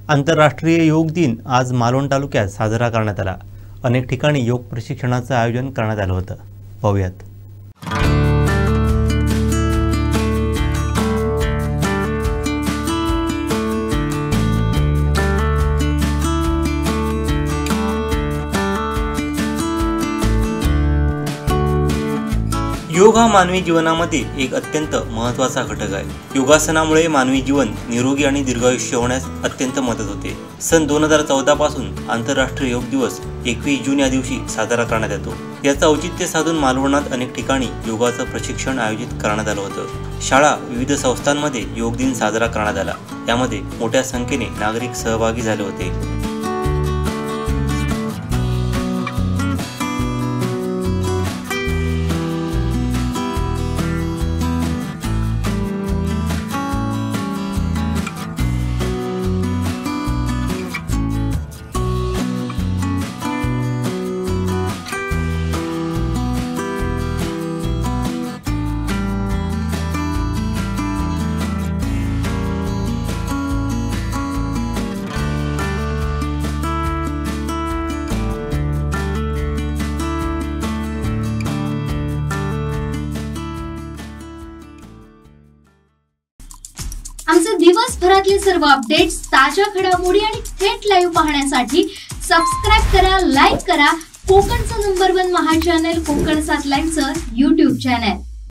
आंतरराष्ट्रीय योग दिन आज मालवण तालुक्यात साजरा करण्यात आला। अनेक ठिकाणी योग प्रशिक्षणाचं आयोजन करण्यात आलं होतं। पाहूयात। योग हा मानवी जीवनामध्ये एक अत्यंत महत्त्वाचा घटक आहे। योगासनामुळे मानवी जीवन निरोगी आणि दीर्घायुष्य होण्यास अत्यंत मदत होते। सन 2014 पासून आंतरराष्ट्रीय योग दिवस 21 जून या दिवशी साजरा करण्यात येतो। याचा औचित्य साधून मालवणात अनेक ठिकाणी योगाचं प्रशिक्षण आयोजित करण्यात आलं होतं। शाळा, विविध संस्थांमध्ये योग दिन साजरा करण्यात आला। यामध्ये मोठ्या संख्येने नागरिक सहभागी झाले होते। आमचे दिवसभरातले सर्व अपडेट्स, ताज्या घडामोडी आणि थेट लाईव्ह पाहण्यासाठी सबस्क्राइब करा, लाईक करा कोकणचं नंबर 1 महा चॅनल कोकण 7 लाईव्हचं YouTube चॅनल।